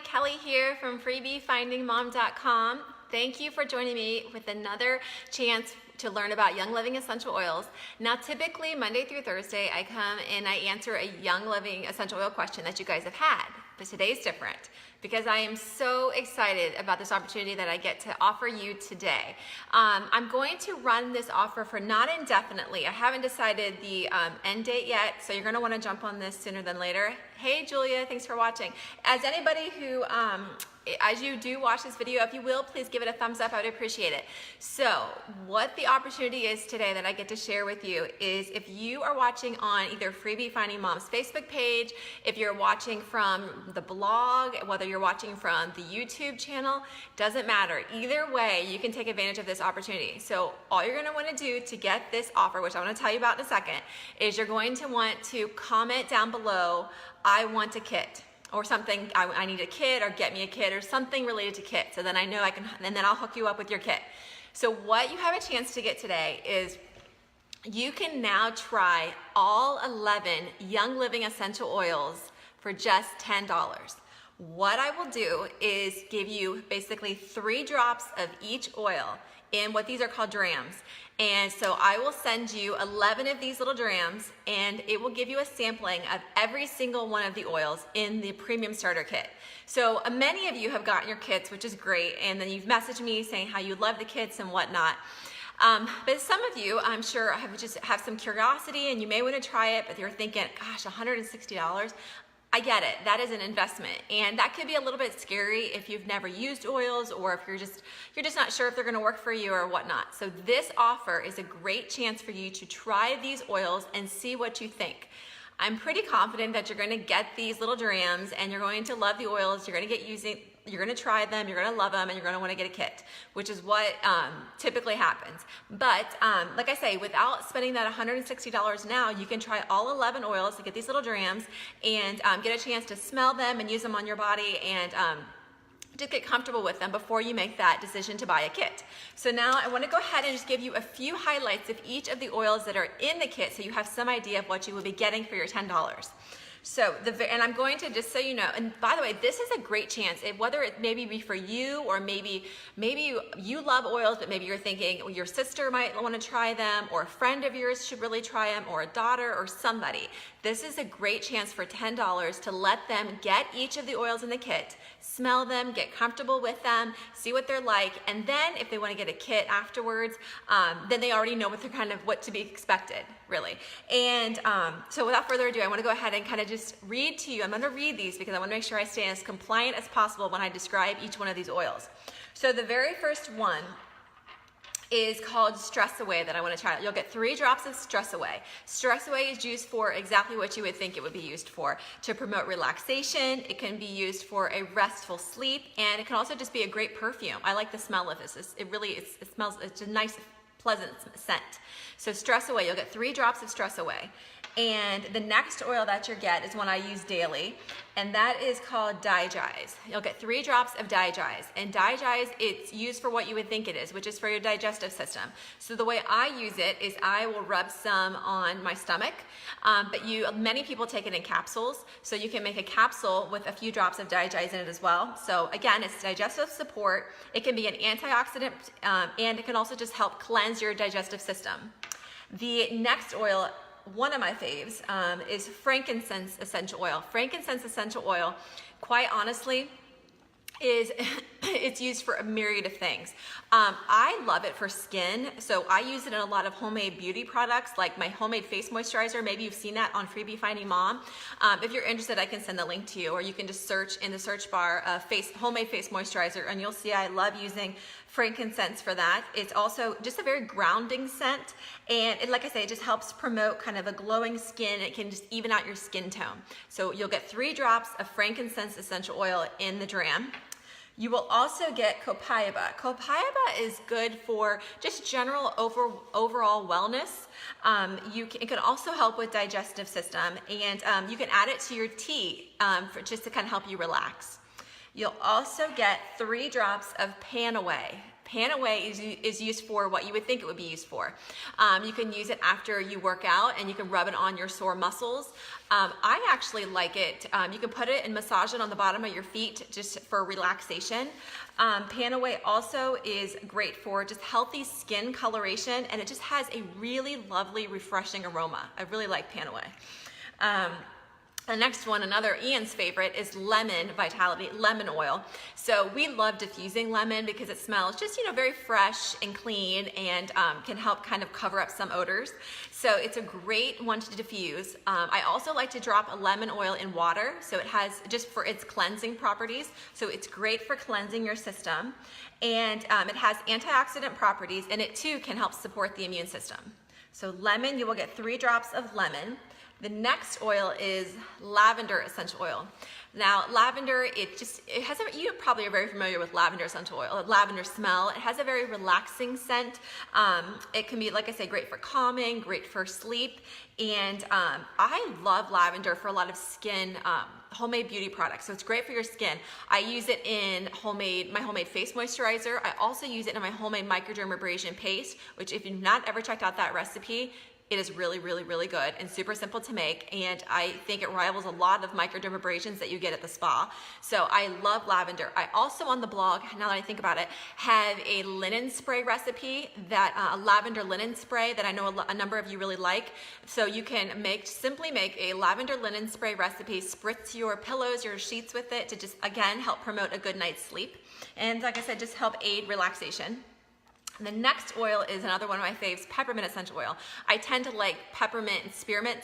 Kelly here from freebiefindingmom.com. Thank you for joining me with another chance to learn about Young Living essential oils. Now, typically Monday through Thursday, I come and I answer a Young Living essential oil question that you guys have had, but today's different because I am so excited about this opportunity that I get to offer you today. I'm going to run this offer for not indefinitely. I haven't decided the end date yet, so you're gonna wanna jump on this sooner than later. Hey Julia, thanks for watching. As anybody who, as you do watch this video, if you will, please give it a thumbs up, I would appreciate it. So what the opportunity is today that I get to share with you is if you are watching on either Freebie Finding Mom's Facebook page, if you're watching from the blog, whether you're watching from the YouTube channel, doesn't matter. Either way, you can take advantage of this opportunity. So all you're gonna wanna do to get this offer, which I'm gonna tell you about in a second, is you're going to want to comment down below, I want a kit. Or something, I need a kit, or get me a kit, or something related to kit. So then I know I can, and then I'll hook you up with your kit. So what you have a chance to get today is you can now try all 11 Young Living essential oils for just $10. What I will do is give you basically 3 drops of each oil in what these are called drams. And so I will send you 11 of these little drams, and it will give you a sampling of every single one of the oils in the premium starter kit. So many of you have gotten your kits, which is great, and then you've messaged me saying how you love the kits and whatnot. But some of you, I'm sure, have some curiosity, and you may want to try it, but you're thinking, gosh, $160? I get it, that is an investment, and that could be a little bit scary if you've never used oils, or if you're just not sure if they're gonna work for you or whatnot. So this offer is a great chance for you to try these oils and see what you think. I'm pretty confident that you're gonna get these little drams and you're going to love the oils, you're gonna try them, you're gonna love them, and you're gonna wanna get a kit, which is what typically happens. But like I say, without spending that $160 now, you can try all 11 oils to get these little drams and get a chance to smell them and use them on your body and just get comfortable with them before you make that decision to buy a kit. So now I want to go ahead and just give you a few highlights of each of the oils that are in the kit so you have some idea of what you will be getting for your $10. So, and I'm going to, just so you know, and by the way, this is a great chance, whether it maybe be for you, or maybe you love oils, but maybe you're thinking your sister might want to try them, or a friend of yours should really try them, or a daughter, or somebody. This is a great chance for $10 to let them get each of the oils in the kit, smell them, get comfortable with them, see what they're like, and then if they want to get a kit afterwards, then they already know what to be expected, really. And so without further ado, I want to go ahead and kind of just read to you. I'm going to read these because I want to make sure I stay as compliant as possible when I describe each one of these oils. So the very first one is called Stress Away that I want to try. You'll get 3 drops of Stress Away. Stress Away is used for exactly what you would think it would be used for, to promote relaxation. It can be used for a restful sleep, and it can also just be a great perfume. I like the smell of this. It smells, it's a nice, pleasant scent. So Stress Away, you'll get 3 drops of Stress Away. And the next oil that you'll get is one I use daily, and that is called Digize. You'll get 3 drops of Digize. And Digize, it's used for what you would think it is, which is for your digestive system. So the way I use it is I will rub some on my stomach, but many people take it in capsules, so you can make a capsule with a few drops of Digize in it as well. So again, it's digestive support. It can be an antioxidant, and it can also just help cleanse your digestive system. The next oil, one of my faves, is frankincense essential oil. Frankincense essential oil, quite honestly, it's used for a myriad of things. I love it for skin, so I use it in a lot of homemade beauty products, like my homemade face moisturizer. Maybe you've seen that on Freebie Finding Mom. If you're interested, I can send the link to you, or you can just search in the search bar homemade face moisturizer, and you'll see I love using frankincense for that. It's also just a very grounding scent, and like I say, it just helps promote kind of a glowing skin. It can just even out your skin tone. So you'll get 3 drops of frankincense essential oil in the dram. You will also get copaiba. Copaiba is good for just general overall wellness. It can also help with digestive system, and you can add it to your tea just to kind of help you relax. You'll also get 3 drops of Panaway. Pan Away is used for what you would think it would be used for. You can use it after you work out, and you can rub it on your sore muscles. I actually like it. You can put it and massage it on the bottom of your feet just for relaxation. Pan Away also is great for just healthy skin coloration, and it just has a really lovely, refreshing aroma. I really like Pan Away. The next one, another Ian's favorite, is Lemon Vitality Lemon Oil. So we love diffusing lemon because it smells just, very fresh and clean, and can help kind of cover up some odors. So it's a great one to diffuse. I also like to drop a lemon oil in water, so it has, just for its cleansing properties. So it's great for cleansing your system, and it has antioxidant properties, and it too can help support the immune system. So lemon, you will get 3 drops of lemon. The next oil is lavender essential oil. Now, lavender, you probably are very familiar with lavender essential oil, lavender smell. It has a very relaxing scent. It can be, like I say, great for calming, great for sleep. And I love lavender for a lot of skin, homemade beauty products. So it's great for your skin. I use it in my homemade face moisturizer. I also use it in my homemade microdermabrasion paste, which if you've not ever checked out that recipe, it is really, really, really good and super simple to make, and I think it rivals a lot of microdermabrasions that you get at the spa. So I love lavender. I also, on the blog, now that I think about it, have a linen spray recipe, a lavender linen spray that I know a number of you really like. So you can simply make a lavender linen spray recipe, spritz your pillows, your sheets with it to just, again, help promote a good night's sleep. And like I said, just help aid relaxation. And the next oil is another one of my faves, peppermint essential oil. I tend to like peppermint and spearmint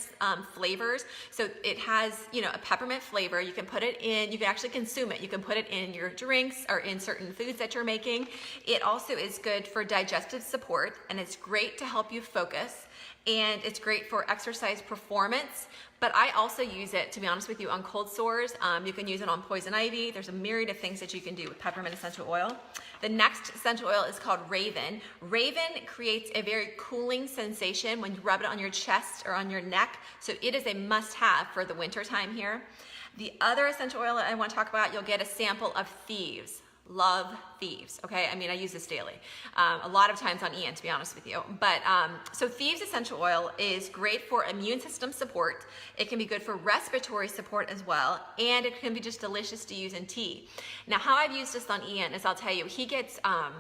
flavors. So it has, a peppermint flavor. You can put it in, you can actually consume it. You can put it in your drinks or in certain foods that you're making. It also is good for digestive support, and it's great to help you focus. And it's great for exercise performance, but I also use it, to be honest with you, on cold sores. You can use it on poison ivy. There's a myriad of things that you can do with peppermint essential oil. The next essential oil is called Raven. Raven creates a very cooling sensation when you rub it on your chest or on your neck, so it is a must-have for the winter time here. The other essential oil that I want to talk about, you'll get a sample of Thieves. Love Thieves, okay? I use this daily. A lot of times on Ian, to be honest with you. But, so Thieves essential oil is great for immune system support. It can be good for respiratory support as well, and it can be just delicious to use in tea. Now, how I've used this on Ian is, I'll tell you, he gets, I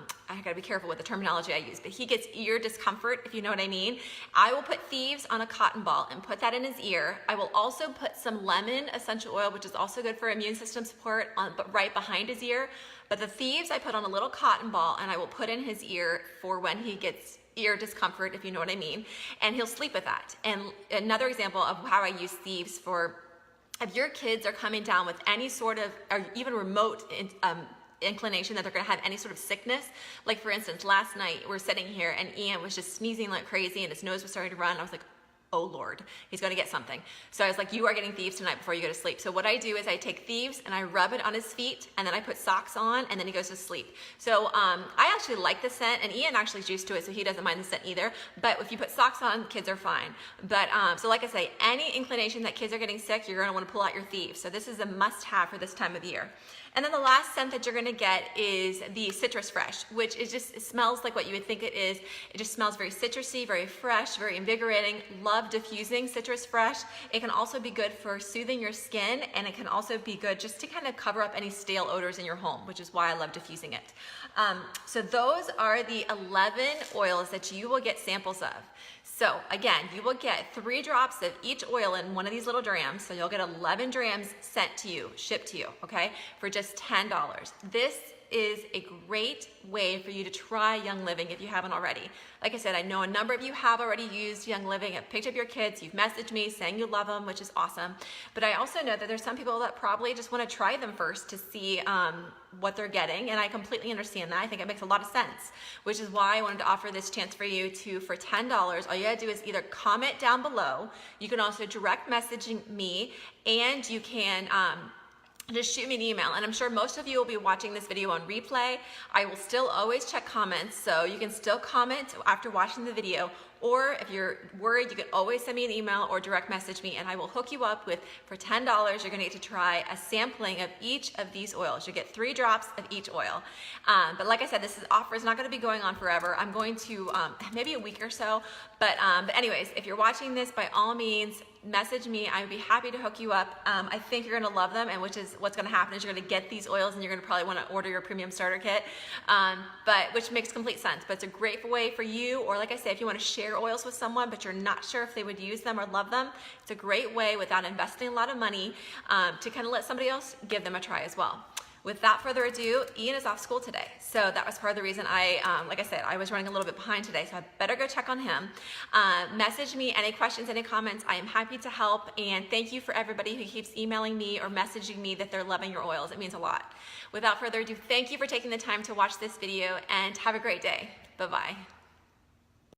gotta be careful with the terminology I use, but he gets ear discomfort, if you know what I mean. I will put Thieves on a cotton ball and put that in his ear. I will also put some lemon essential oil, which is also good for immune system support, but right behind his ear. But the Thieves I put on a little cotton ball, and I will put in his ear for when he gets ear discomfort, if you know what I mean, and he'll sleep with that. And another example of how I use Thieves for, if your kids are coming down with any sort of, or even remote inclination that they're going to have any sort of sickness. Like for instance, last night we're sitting here and Ian was just sneezing like crazy and his nose was starting to run. I was like, oh Lord, he's going to get something. So I was like, you are getting Thieves tonight before you go to sleep. So what I do is I take Thieves and I rub it on his feet, and then I put socks on, and then he goes to sleep. So I actually like the scent, and Ian actually is used to it, so he doesn't mind the scent either. But if you put socks on, kids are fine. But so like I say, any inclination that kids are getting sick, you're going to want to pull out your Thieves. So this is a must-have for this time of year. And then the last scent that you're going to get is the Citrus Fresh, which is just, it smells like what you would think it is. It just smells very citrusy, very fresh, very invigorating. Love diffusing Citrus Fresh. It can also be good for soothing your skin, and it can also be good just to kind of cover up any stale odors in your home, which is why I love diffusing it. So those are the 11 oils that you will get samples of. So again, you will get 3 drops of each oil in one of these little drams. So you'll get 11 drams sent to you, shipped to you, okay, for just $10. This is a great way for you to try Young Living if you haven't already. Like I said, I know a number of you have already used Young Living, have picked up your kids, you've messaged me saying you love them, which is awesome. But I also know that there's some people that probably just want to try them first to see what they're getting, and I completely understand that. I think it makes a lot of sense, which is why I wanted to offer this chance for you to, for $10, all you gotta do is either comment down below, you can also direct message me, and you can just shoot me an email. And I'm sure most of you will be watching this video on replay. I will still always check comments, so you can still comment after watching the video, Or if you're worried, you can always send me an email or direct message me, and I will hook you up with, for $10, you're gonna get to try a sampling of each of these oils. You get 3 drops of each oil. But like I said, this offer is not gonna be going on forever. I'm going to, maybe a week or so, but anyways, if you're watching this, by all means, message me. I would be happy to hook you up. I think you're gonna love them, and which is what's gonna happen is you're gonna get these oils and you're gonna probably wanna order your premium starter kit, but which makes complete sense. But it's a great way for you, or like I say, if you wanna share oils with someone, but you're not sure if they would use them or love them, it's a great way without investing a lot of money to kind of let somebody else give them a try as well. Without further ado, Ian is off school today. So that was part of the reason like I said, I was running a little bit behind today, so I better go check on him. Message me any questions, any comments. I am happy to help, and thank you for everybody who keeps emailing me or messaging me that they're loving your oils. It means a lot. Without further ado, thank you for taking the time to watch this video, and have a great day. Bye-bye.